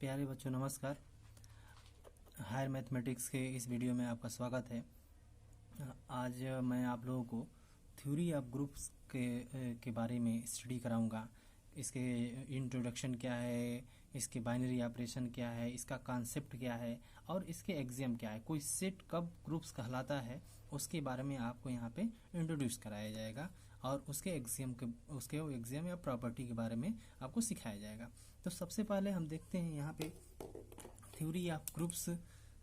प्यारे बच्चों नमस्कार। हायर मैथमेटिक्स के इस वीडियो में आपका स्वागत है। आज मैं आप लोगों को थ्योरी ऑफ ग्रुप्स के बारे में स्टडी कराऊंगा। इसके इंट्रोडक्शन क्या है, इसके बाइनरी ऑपरेशन क्या है, इसका कॉन्सेप्ट क्या है और इसके एग्जाम क्या है, कोई सेट कब ग्रुप्स कहलाता है उसके बारे में आपको यहाँ पे इंट्रोड्यूस कराया जाएगा और उसके एग्जाम या प्रॉपर्टी के बारे में आपको सिखाया जाएगा। तो सबसे पहले हम देखते हैं यहाँ पे थ्योरी ऑफ ग्रुप्स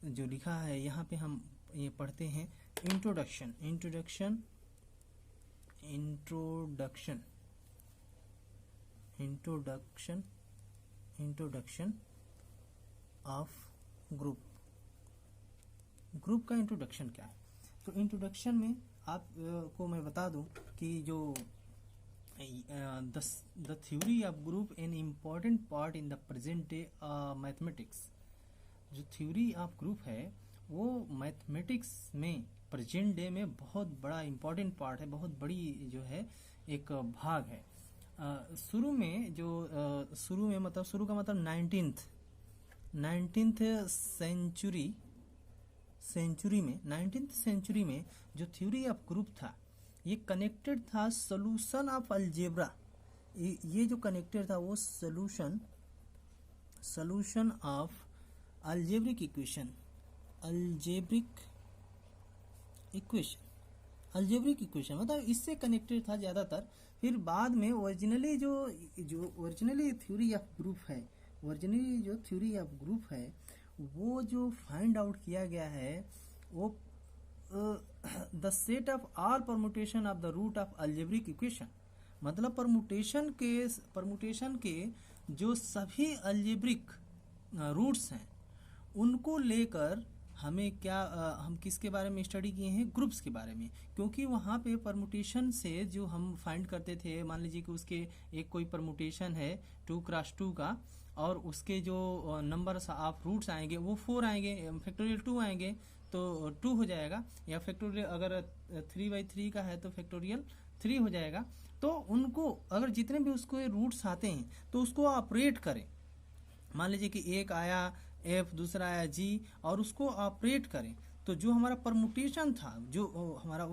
जो लिखा है, यहाँ पे हम ये पढ़ते हैं इंट्रोडक्शन ऑफ ग्रुप का इंट्रोडक्शन क्या है। तो इंट्रोडक्शन में आपको मैं बता दूं कि जो the theory of group an important part in the present day mathematics. जो थ्योरी ऑफ ग्रुप है वो मैथमेटिक्स में प्रेजेंट डे में बहुत बड़ा इम्पोर्टेंट पार्ट है, बहुत बड़ी जो है एक भाग है। शुरू का मतलब 19th सेंचुरी में जो थ्योरी ऑफ ग्रुप था ये कनेक्टेड था सोल्यूशन ऑफ अलजेब्रा। ये जो कनेक्टेड था वो सोल्यूशन ऑफ अलजेब्रिक इक्वेशन मतलब इससे कनेक्टेड था ज़्यादातर। फिर बाद में ओरिजिनली थ्योरी ऑफ ग्रुप है वो जो फाइंड आउट किया गया है वो the set of all permutation of the root of algebraic equation. मतलब परमुटेशन के जो सभी अलजेब्रिक रूट्स हैं उनको लेकर हम किसके बारे में स्टडी किए हैं, ग्रुप्स के बारे में। क्योंकि वहाँ पे परमुटेशन से जो हम फाइंड करते थे, मान लीजिए कि उसके एक कोई परमुटेशन है 2x2 का और उसके जो नंबर ऑफ रूट्स आएंगे वो 4 आएंगे, फैक्टोरियल 2 आएंगे तो 2 हो जाएगा, या फैक्टोरियल अगर 3/3 का है तो फैक्टोरियल 3 हो जाएगा। तो उनको अगर जितने भी उसको रूट्स आते हैं तो उसको ऑपरेट करें। मान लीजिए कि एक आया एफ, दूसरा आया जी और उसको ऑपरेट करें तो जो हमारा परमुटेशन था, जो हमारा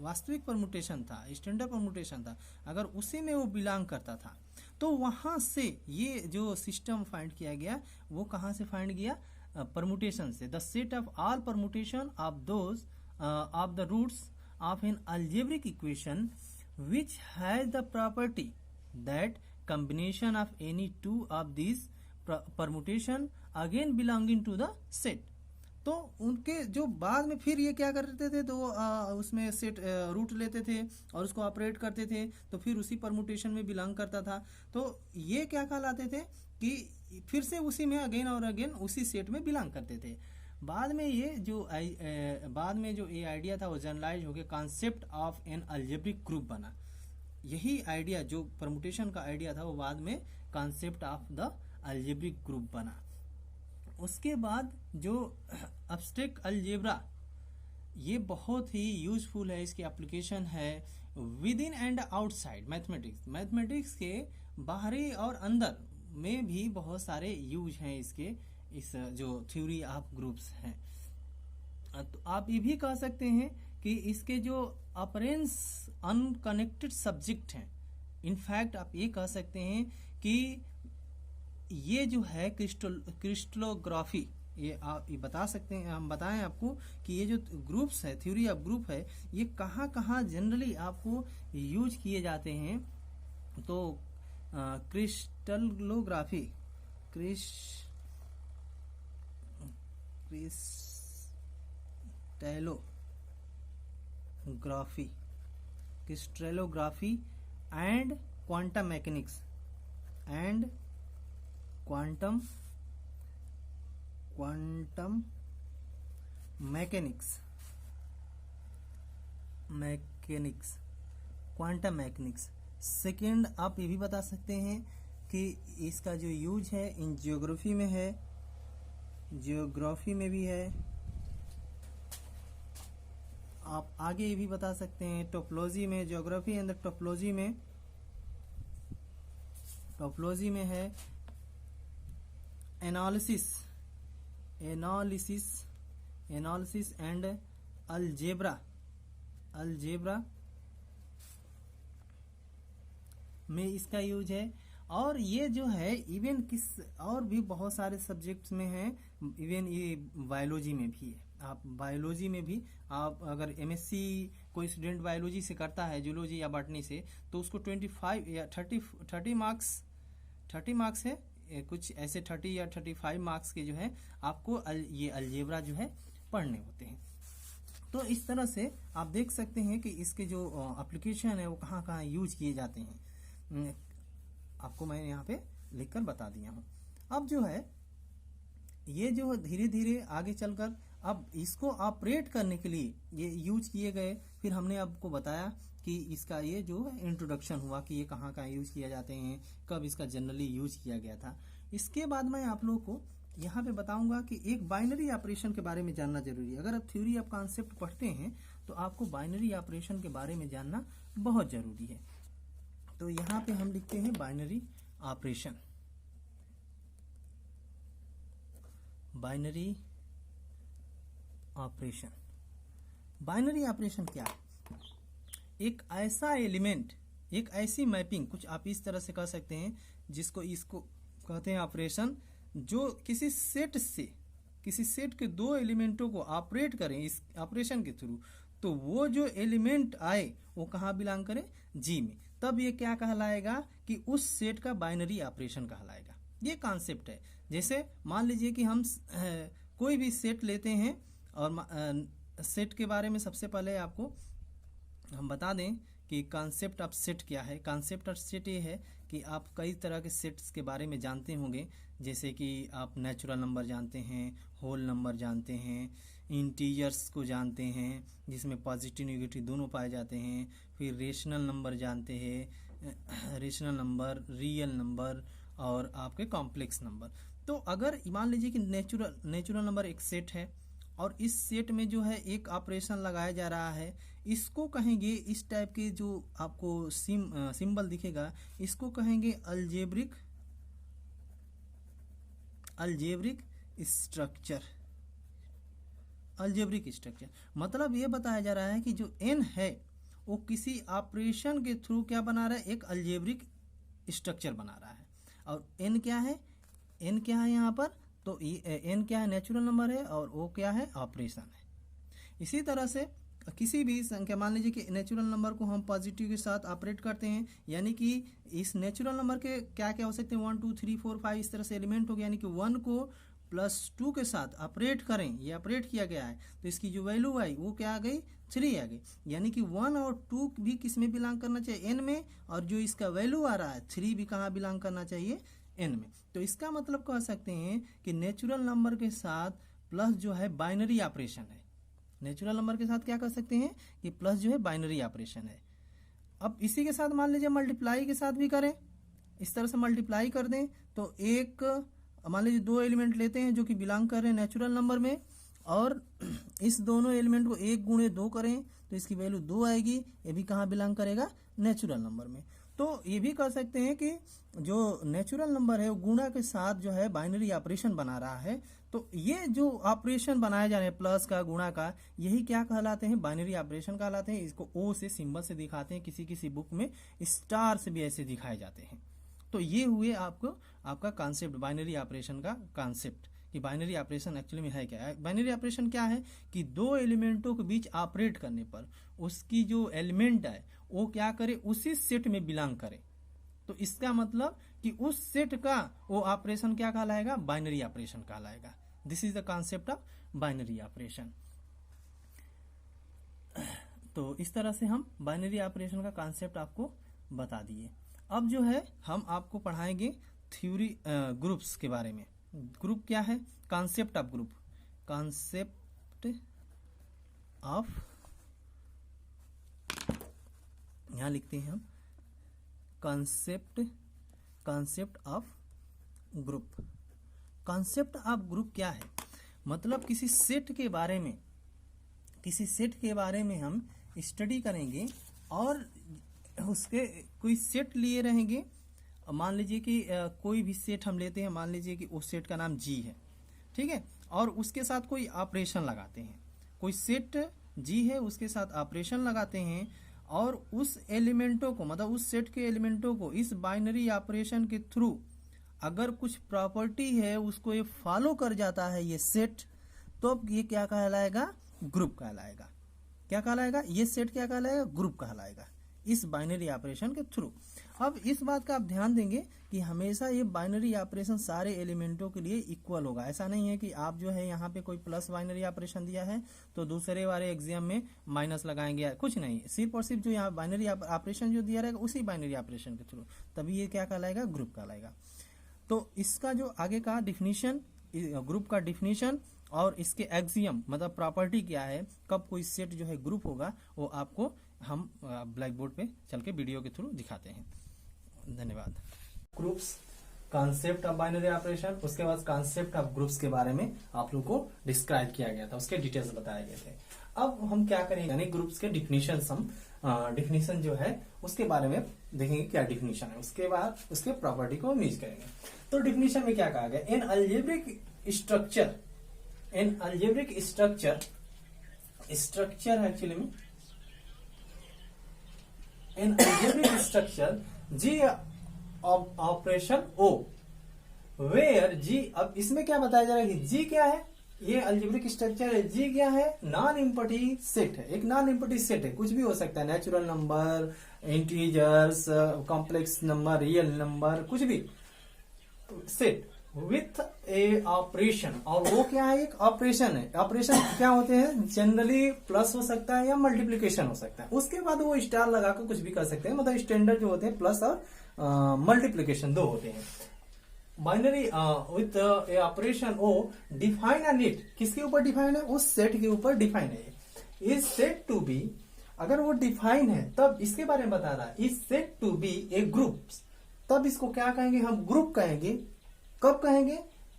वास्तविक परमुटेशन था, स्टैंडर्ड परमुटेशन था, अगर उसी में वो बिलोंग करता था तो वहां से ये जो सिस्टम फाइंड किया गया वो कहाँ से फाइंड किया, परमुटेशन से। The set of all permutation of the roots of an algebraic equation which has the property that combination of any two of these permutation again belonging to the set। तो उनके जो बाद में फिर ये क्या करते थे तो उसमें सेट रूट लेते थे और उसको ऑपरेट करते थे तो फिर उसी परमुटेशन में बिलोंग करता था। तो ये क्या कहलाते थे कि फिर से उसी में अगेन और अगेन उसी सेट में बिलोंग करते थे। बाद में जो ये आइडिया था वो जनरलाइज हो गया, concept of an algebraic group बना। यही आइडिया जो परमुटेशन का आइडिया था वो बाद में concept of the algebraic group बना। उसके बाद जो एब्स्ट्रैक्ट अलजेब्रा ये बहुत ही यूजफुल है, इसकी एप्लीकेशन है with in and outside mathematics के बाहरी और अंदर में भी बहुत सारे यूज हैं इसके, इस जो थ्योरी ऑफ ग्रुप्स हैं। तो आप ये भी कह सकते हैं कि इसके जो अपरेंस अनकनेक्टेड सब्जेक्ट हैं, इनफैक्ट आप ये कह सकते हैं कि ये जो है क्रिस्टलोग्राफी, ये आप ये बता सकते हैं, हम बताएं आपको कि ये जो ग्रुप्स है, थ्योरी ऑफ ग्रुप है, ये कहाँ जनरली आपको यूज किए जाते हैं। तो crystallography crystallography and quantum mechanics. Second आप ये भी बता सकते हैं कि इसका जो यूज है इन जियोग्राफी में भी है। आप आगे ये भी बता सकते हैं टोपोलॉजी में, ज्योग्राफी एंड टोपोलॉजी में है एनालिसिस एंड अलजेब्रा में इसका यूज है। और ये जो है इवन किस और भी बहुत सारे सब्जेक्ट्स में है, इवन ये बायोलॉजी में भी है। आप बायोलॉजी में भी आप अगर एमएससी कोई स्टूडेंट बायोलॉजी से करता है, जूलॉजी या बॉटनी से, तो उसको 25 या 30 मार्क्स है कुछ ऐसे 30 या 35 मार्क्स के जो है आपको ये अलजेब्रा जो है पढ़ने होते हैं। तो इस तरह से आप देख सकते हैं कि इसके जो एप्लीकेशन है वो कहाँ कहाँ यूज किए जाते हैं, आपको मैं यहाँ पे लिखकर बता दिया हूँ। अब जो है ये जो धीरे धीरे आगे चलकर अब इसको ऑपरेट करने के लिए ये यूज किए गए। फिर हमने आपको बताया कि इसका ये जो इंट्रोडक्शन हुआ कि ये कहाँ कहाँ यूज किया जाते हैं, कब इसका जनरली यूज किया गया था। इसके बाद मैं आप लोगों को यहाँ पे बताऊंगा कि एक बाइनरी ऑपरेशन के बारे में जानना जरूरी है। अगर आप थ्योरी ऑफ कॉन्सेप्ट पढ़ते हैं तो आपको बाइनरी ऑपरेशन के बारे में जानना बहुत जरूरी है। तो यहाँ पे हम लिखते हैं बाइनरी ऑपरेशन। बाइनरी ऑपरेशन क्या है? एक ऐसा एलिमेंट, एक ऐसी मैपिंग, कुछ आप इस तरह से कह सकते हैं जिसको इसको कहते हैं ऑपरेशन, जो किसी सेट के दो एलिमेंटों को ऑपरेट करें इस ऑपरेशन के थ्रू, तो वो जो एलिमेंट आए वो कहाँ बिलोंग करे? जी में। तब ये क्या कहलाएगा कि उस सेट का बाइनरी ऑपरेशन कहलाएगा। ये कॉन्सेप्ट है। जैसे मान लीजिए कि हम कोई भी सेट लेते हैं और सेट के बारे में सबसे पहले आपको हम बता दें कि कॉन्सेप्ट ऑफ सेट क्या है। कॉन्सेप्ट ऑफ सेट ये है कि आप कई तरह के सेट्स के बारे में जानते होंगे, जैसे कि आप नेचुरल नंबर जानते हैं, होल नंबर जानते हैं, इंटीजर्स को जानते हैं जिसमें पॉजिटिव नेगेटिव दोनों पाए जाते हैं, फिर रेशनल नंबर जानते हैं, रेशनल नंबर, रियल नंबर और आपके कॉम्प्लेक्स नंबर। तो अगर मान लीजिए कि नेचुरल नंबर एक सेट है और इस सेट में जो है एक ऑपरेशन लगाया जा रहा है, इसको कहेंगे, इस टाइप के जो आपको सिंबल दिखेगा इसको कहेंगे अल्जेब्रिक स्ट्रक्चर। मतलब ये बताया जा रहा है कि जो n है वो किसी ऑपरेशन के थ्रू क्या बना रहा है? एक अल्जेब्रिक स्ट्रक्चर बना रहा है। और n क्या है यहाँ पर? तो n क्या है? नेचुरल नंबर है और o क्या है? ऑपरेशन है। इसी तरह से किसी भी संख्या, मान लीजिए कि नेचुरल नंबर को हम पॉजिटिव के साथ ऑपरेट करते हैं, यानी कि इस नेचुरल नंबर के क्या क्या हो सकते हैं? 1 2 3 4 5 इस तरह से एलिमेंट हो गया, यानी कि 1 को +2 के साथ ऑपरेट करें, ये ऑपरेट किया गया है, तो इसकी जो वैल्यू आई वो क्या आ गई? 3 आ गई। यानी कि 1 और 2 भी किस में बिलोंग करना चाहिए? n में। और जो इसका वैल्यू आ रहा है 3 भी कहाँ बिलोंग करना चाहिए? n में। तो इसका मतलब कह सकते हैं कि नेचुरल नंबर के साथ प्लस जो है बाइनरी ऑपरेशन है। नेचुरल नंबर के साथ क्या कर सकते हैं कि प्लस जो है बाइनरी ऑपरेशन है। अब इसी के साथ मान लीजिए मल्टीप्लाई के साथ भी करें, इस तरह से मल्टीप्लाई कर दें, तो एक मान लीजिए 2 एलिमेंट लेते हैं जो कि बिलोंग कर रहे हैं नेचुरल नंबर में, और इस दोनों एलिमेंट को 1 गुणे 2 करें तो इसकी वैल्यू 2 आएगी। ये भी कहाँ बिलोंग करेगा? नेचुरल नंबर में। तो ये भी कह सकते हैं कि जो नेचुरल नंबर है वो गुणा के साथ जो है बाइनरी ऑपरेशन बना रहा है। तो ये जो ऑपरेशन बनाए जा रहे हैं प्लस का, गुणा का, यही क्या कहलाते हैं? बाइनरी ऑपरेशन कहलाते हैं। इसको ओ से सिंबल से दिखाते हैं, किसी बुक में स्टार से भी ऐसे दिखाए जाते हैं। तो ये हुए आपका कॉन्सेप्ट, बाइनरी ऑपरेशन का कॉन्सेप्ट, कि बाइनरी ऑपरेशन एक्चुअली में है क्या है। बाइनरी ऑपरेशन क्या है कि 2 एलिमेंटों के बीच ऑपरेट करने पर उसकी जो एलिमेंट है वो क्या करे? उसी सेट में बिलोंग करे। तो इसका मतलब कि उस सेट का वो ऑपरेशन क्या कहलाएगा? बाइनरी ऑपरेशन कहलाएगा। This is the concept of binary operation. तो इस तरह से हम बाइनरी ऑपरेशन का कॉन्सेप्ट आपको बता दिए। अब जो है हम आपको पढ़ाएंगे थ्योरी ग्रुप्स के बारे में। ग्रुप क्या है? Concept of group. Concept of, यहां लिखते हैं हम concept of group. Concept of group क्या है? मतलब किसी सेट के बारे में हम स्टडी करेंगे और उसके कोई सेट लिए रहेंगे मान लीजिए कि कोई भी सेट हम लेते हैं, मान लीजिए कि उस सेट का नाम जी है, ठीक है, और उसके साथ कोई ऑपरेशन लगाते हैं, कोई सेट जी है उसके साथ ऑपरेशन लगाते हैं, और उस एलिमेंटों को, मतलब उस सेट के एलिमेंटों को इस बाइनरी ऑपरेशन के थ्रू अगर कुछ प्रॉपर्टी है उसको ये फॉलो कर जाता है ये सेट, तो अब ये क्या कहलाएगा? ग्रुप कहलाएगा। क्या कहलाएगा? ये सेट क्या कहलाएगा? ग्रुप कहलाएगा, इस बाइनरी ऑपरेशन के थ्रू। अब इस बात का आप ध्यान देंगे कि हमेशा ये बाइनरी ऑपरेशन सारे एलिमेंटों के लिए इक्वल होगा। ऐसा नहीं है कि आप जो है यहाँ पे कोई प्लस बाइनरी ऑपरेशन दिया है तो दूसरे वाले एग्जाम में माइनस लगाएंगे, कुछ नहीं, सिर्फ और सिर्फ जो यहाँ बाइनरी ऑपरेशन जो दिया रहेगा उसी बाइनरी ऑपरेशन के थ्रू, तभी ये क्या कहलाएगा? ग्रुप कहलाएगा। तो इसका जो आगे का डिफिनीशन, ग्रुप का डिफिनीशन और इसके एक्सियम मतलब प्रॉपर्टी क्या है, कब कोई सेट जो है ग्रुप होगा, वो आपको हम ब्लैक बोर्ड पे चल के वीडियो के थ्रू दिखाते हैं। धन्यवाद। Groups, concept of binary operation, उसके बाद कॉन्सेप्ट ऑफ ग्रुप्स के बारे में आप लोग को डिस्क्राइब किया गया था, उसके डिटेल्स बताए गए थे। अब हम क्या करेंगे, यानी ग्रुप्स के डिफिनीशन, हम डिफिनीशन जो है उसके बारे में देखेंगे क्या डिफिनीशन है, उसके बाद उसके प्रॉपर्टी को यूज करेंगे। तो डिफिनीशन में क्या कहा गया? An algebraic structure, an algebraic structure, structure actually में an algebraic structure G operation O where G, अब इसमें क्या बताया जा रहा है कि जी क्या है? ये अलजेब्रिक स्ट्रक्चर है, जी क्या है? नॉन इम्पटी सेट है, एक नॉन इम्पटी सेट है, कुछ भी हो सकता है, natural number, integers, complex number, real number, कुछ भी सेट विथ ए ऑपरेशन, और वो क्या है? एक ऑपरेशन है। ऑपरेशन क्या होते हैं? जनरली प्लस हो सकता है या मल्टीप्लिकेशन हो सकता है, उसके बाद वो स्टार लगाकर कुछ भी कर सकते हैं, मतलब स्टैंडर्ड जो होते हैं प्लस और मल्टीप्लिकेशन दो होते हैं। Binary with a operation O define and it, किसके ऊपर डिफाइन है? उस सेट के ऊपर डिफाइन है। इज सेट टू बी, अगर वो डिफाइन है तब इसके बारे में बता रहा है, is set to be a group, तब इसको क्या कहेंगे? हम ग्रुप कहेंगे। कब कहेंगे?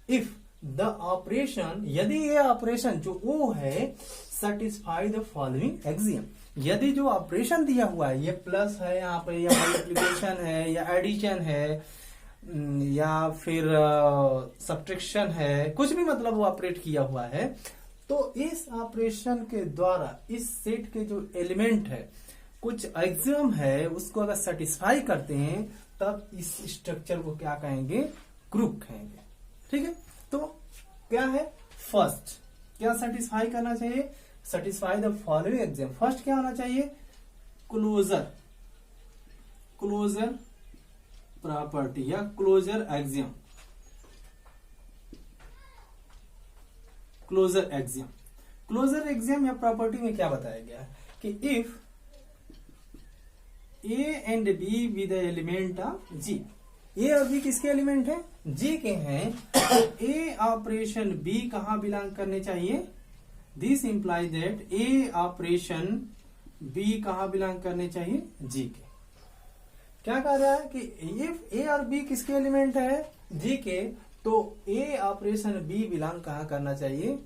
इफ द ऑपरेशन, यदि ये ऑपरेशन जो ओ है सेटिस्फाई द फॉलोइंग एक्सियम, यदि जो ऑपरेशन दिया हुआ है ये प्लस है यहाँ पे, या मल्टीप्लिकेशन है, या एडिशन है, या फिर सब्ट्रैक्शन है, कुछ भी मतलब वो ऑपरेट किया हुआ है, तो इस ऑपरेशन के द्वारा इस सेट के जो एलिमेंट है, कुछ एक्सियम है, उसको अगर सेटिस्फाई करते हैं तब इस स्ट्रक्चर को क्या कहेंगे? ग्रुप कहेंगे। ठीक है, तो क्या है? फर्स्ट क्या सेटिस्फाई करना चाहिए? Satisfy the following axiom. First क्या होना चाहिए? क्लोजर, क्लोजर प्रॉपर्टी या closure axiom, closure axiom. Closure axiom या प्रॉपर्टी में क्या बताया गया है कि if A and B with the element of G, A और बी किसके एलिमेंट है? जी के हैं, तो ए ऑपरेशन बी कहां बिलोंग करने चाहिए? This imply that A operation B कहां बिलोंग करने चाहिए? जी के। क्या कह रहा है कि इफ ए और बी किसके एलिमेंट है? जी के, तो ए ऑपरेशन बी बिलोंग कहां करना चाहिए?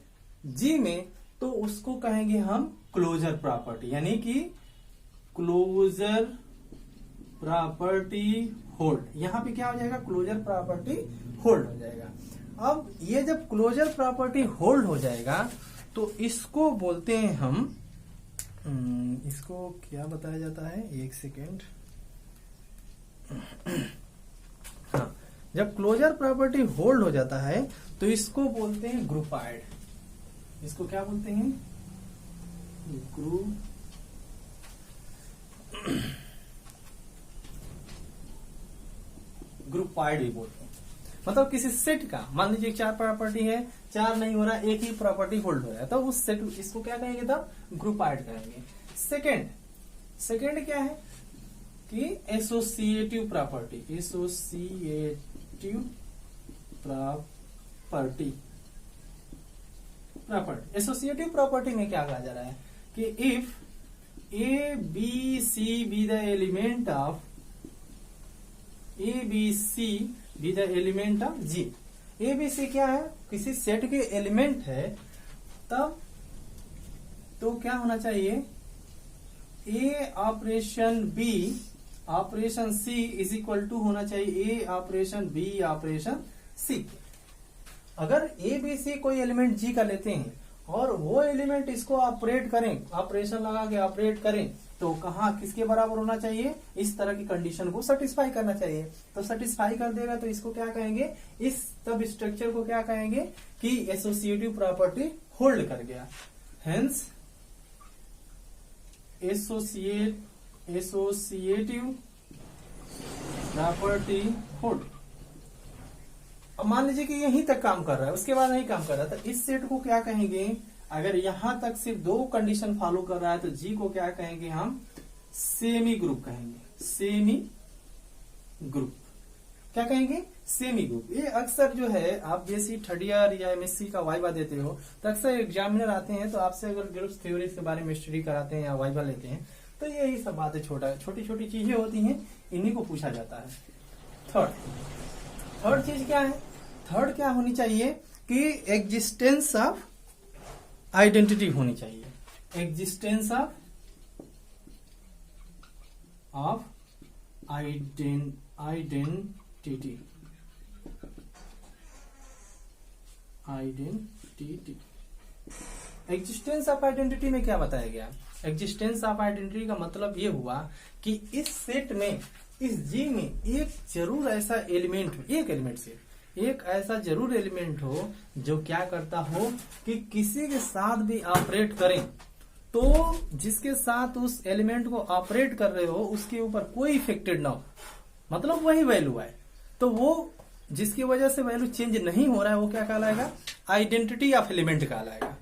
जी में, तो उसको कहेंगे हम क्लोजर प्रॉपर्टी, यानी कि क्लोजर प्रॉपर्टी होल्ड। यहां पे क्या हो जाएगा? क्लोजर प्रॉपर्टी होल्ड हो जाएगा। अब ये जब क्लोजर प्रॉपर्टी होल्ड हो जाएगा तो इसको बोलते हैं हम, इसको क्या बताया जाता है? एक सेकेंड। हाँ, जब क्लोजर प्रॉपर्टी होल्ड हो जाता है तो इसको बोलते हैं ग्रुपाइड। इसको क्या बोलते हैं? ग्रुपाइड भी बोलते हैं। मतलब किसी सेट का, मान लीजिए 4 प्रॉपर्टी है, 4 नहीं हो रहा, एक ही प्रॉपर्टी होल्ड हो रहा है, तो उस सेट, इसको क्या कहेंगे? तब ग्रुपाइड कहेंगे। सेकेंड क्या है कि associative property, associative property. Associative property में क्या कहा जा रहा है कि if a b c be the element of a b c be the element of G. A b c क्या है? किसी सेट के एलिमेंट है, तब तो क्या होना चाहिए? A operation B operation C is equal to होना चाहिए A operation B operation C. अगर ए बी सी कोई एलिमेंट जी का लेते हैं और वो एलिमेंट इसको ऑपरेट करें, ऑपरेशन लगा के ऑपरेट करें, तो कहाँ किसके बराबर होना चाहिए, इस तरह की कंडीशन को सेटिस्फाई करना चाहिए। तो सेटिस्फाई कर देगा तो इसको क्या कहेंगे, इस सब स्ट्रक्चर को क्या कहेंगे कि एसोसिएटिव प्रॉपर्टी होल्ड कर गया। Hence associative property hold. अब मान लीजिए कि यहीं तक काम कर रहा है, उसके बाद नहीं काम कर रहा, तो इस सेट को क्या कहेंगे, अगर यहां तक सिर्फ 2 कंडीशन फॉलो कर रहा है तो जी को क्या कहेंगे हम, सेमी ग्रुप कहेंगे। सेमी ग्रुप क्या कहेंगे, सेमी ग्रुप। ये अक्सर जो है आप जैसे थर्ड ईयर या एमएससी का वाइवा देते हो तो अक्सर एग्जामिनर आते हैं तो आपसे अगर ग्रुप थ्योरी के बारे में स्टडी कराते हैं या वाइवा लेते हैं तो यही सब बातें छोटी छोटी चीजें होती हैं, इन्हीं को पूछा जाता है। थर्ड चीज क्या है, थर्ड क्या होनी चाहिए कि एग्जिस्टेंस ऑफ आइडेंटिटी होनी चाहिए। Existence of identity. Existence of identity में क्या बताया गया, एग्जिस्टेंस ऑफ आइडेंटिटी का मतलब ये हुआ कि इस सेट में, इस जी में एक जरूर ऐसा एलिमेंट हो, एक एलिमेंट से एक ऐसा जरूर एलिमेंट हो जो क्या करता हो कि किसी के साथ भी ऑपरेट करें तो जिसके साथ उस एलिमेंट को ऑपरेट कर रहे हो उसके ऊपर कोई इफेक्टेड ना हो, मतलब वही वैल्यू है। तो वो जिसकी वजह से वैल्यू चेंज नहीं हो रहा है वो क्या कहलाएगा, आइडेंटिटी ऑफ एलिमेंट कहलाएगा।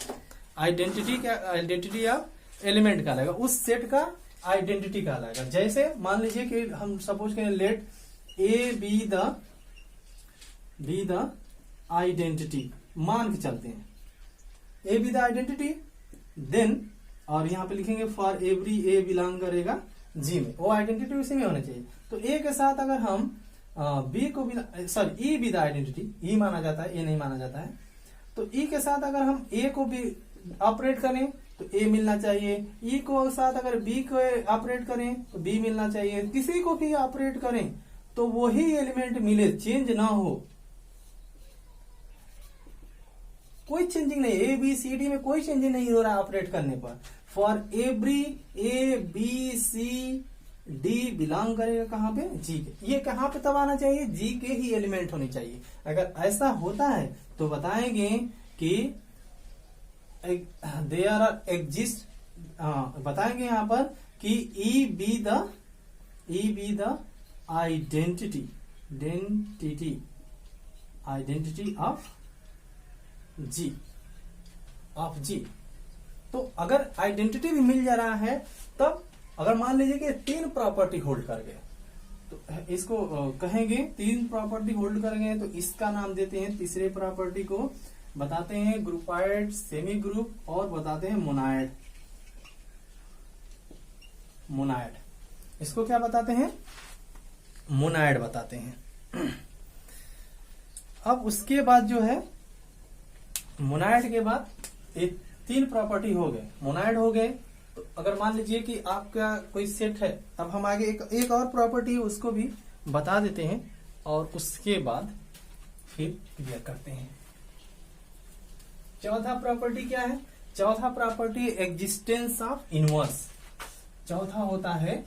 आइडेंटिटी ऑफ एलिमेंट कहलाएगा, उस सेट का आइडेंटिटी कहलाएगा। जैसे मान लीजिए कि हम सपोज करें let a be the identity, मान के चलते हैं a be the identity, then और यहां पे लिखेंगे फॉर एवरी ए बिलोंग करेगा जी में, वो आइडेंटिटी उसी में होना चाहिए। तो ए के साथ अगर हम बी को भी, sorry E B the identity, E माना जाता है, ए नहीं माना जाता है, तो ई के साथ अगर हम ए को भी ऑपरेट करें तो ए मिलना चाहिए, ई को साथ अगर बी को ऑपरेट करें तो बी मिलना चाहिए, किसी को भी ऑपरेट करें तो वही एलिमेंट मिले, चेंज ना हो, कोई चेंजिंग नहीं, ए बी सी डी में कोई चेंजिंग नहीं हो रहा ऑपरेट करने पर। For every a b c d belong करेगा कहां पे, जी के। ये कहां पे तब आना चाहिए, जी के ही एलिमेंट होने चाहिए। अगर ऐसा होता है तो बताएंगे कि देयर आर एग्जिस्ट, बताएंगे यहां पर कि E B the identity of G. तो अगर आइडेंटिटी भी मिल जा रहा है तब, अगर मान लीजिए कि 3 प्रॉपर्टी होल्ड कर गए तो इसको कहेंगे 3 प्रॉपर्टी होल्ड कर गए तो इसका नाम देते हैं, तीसरे प्रॉपर्टी को बताते हैं ग्रुपाइड, सेमी ग्रुप और बताते हैं मोनाइड। इसको क्या बताते हैं, मोनाइड बताते हैं। अब उसके बाद जो है मोनाइड के बाद ये 3 प्रॉपर्टी हो गए, मोनाइड हो गए। तो अगर मान लीजिए कि आपका कोई सेट है, अब हम आगे एक और प्रॉपर्टी है उसको भी बता देते हैं और उसके बाद फिर क्लियर करते हैं। चौथा प्रॉपर्टी क्या है, चौथा प्रॉपर्टी एग्जिस्टेंस ऑफ इनवर्स। चौथा होता है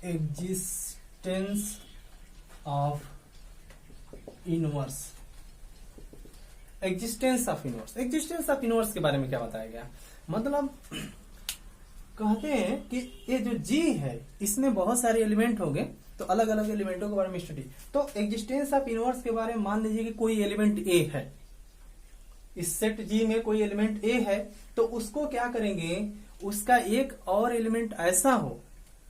existence of inverse. Existence of inverse, existence of inverse के बारे में क्या बताया गया, मतलब कहते हैं कि ये जो जी है इसमें बहुत सारे एलिमेंट होंगे तो अलग अलग एलिमेंटों के बारे में स्टडी। तो एग्जिस्टेंस ऑफ इनवर्स के बारे में मान लीजिए कि कोई एलिमेंट ए है, इस सेट जी में कोई एलिमेंट ए है तो उसको क्या करेंगे, उसका एक और एलिमेंट ऐसा हो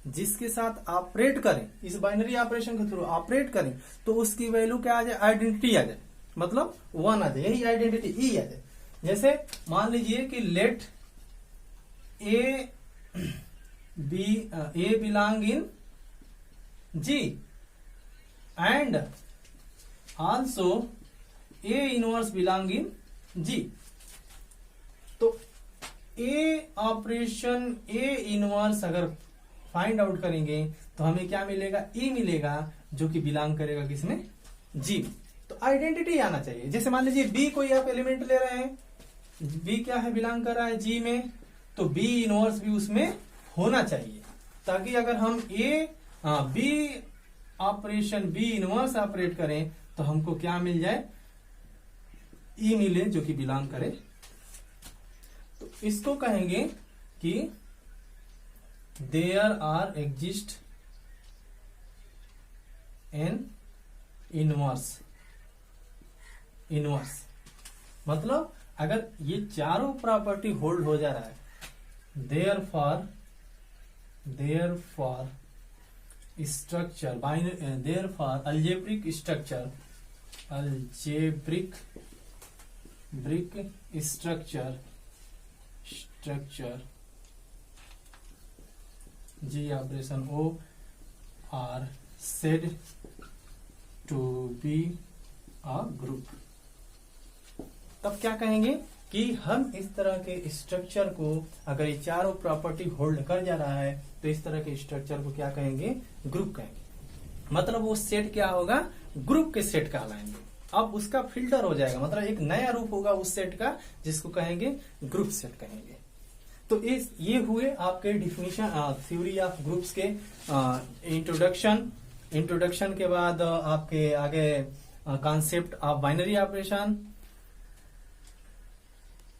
जिसके साथ ऑपरेट करें, इस बाइनरी ऑपरेशन के थ्रू ऑपरेट करें तो उसकी वैल्यू क्या आ जाए, आइडेंटिटी आ जाए, मतलब 1 आ जाए, यही आइडेंटिटी ई आ जाए। जैसे मान लीजिए कि let A belong in G and also A inverse belong in G. तो ए ऑपरेशन ए इनवर्स अगर फाइंड आउट करेंगे तो हमें क्या मिलेगा, ई मिलेगा, जो कि बिलोंग करेगा किसमें, जी। तो आइडेंटिटी आना चाहिए। जैसे मान लीजिए बी कोई आप एलिमेंट ले रहे हैं, बी क्या है, बिलोंग कर रहा है जी में, तो बी इनवर्स भी उसमें होना चाहिए, ताकि अगर हम B operation B inverse operate करें तो हमको क्या मिल जाए, ई मिले, जो कि बिलोंग करे। तो इसको कहेंगे कि there are exist an inverse मतलब अगर ये चारों प्रॉपर्टी होल्ड हो जा रहा है, therefore structure therefore algebraic structure G operation O are said to be a group. तब क्या कहेंगे कि हम इस तरह के स्ट्रक्चर को, अगर ये चारों प्रॉपर्टी होल्ड कर जा रहा है, तो इस तरह के स्ट्रक्चर को क्या कहेंगे, ग्रुप कहेंगे। मतलब वो सेट क्या होगा, ग्रुप के सेट कहलाएंगे। अब उसका फिल्टर हो जाएगा, मतलब एक नया रूप होगा उस सेट का, जिसको कहेंगे ग्रुप सेट कहेंगे। तो ये हुए आपके डिफिनीशन, थ्योरी ऑफ ग्रुप्स के इंट्रोडक्शन के बाद आपके आगे कॉन्सेप्ट ऑफ बाइनरी ऑपरेशन,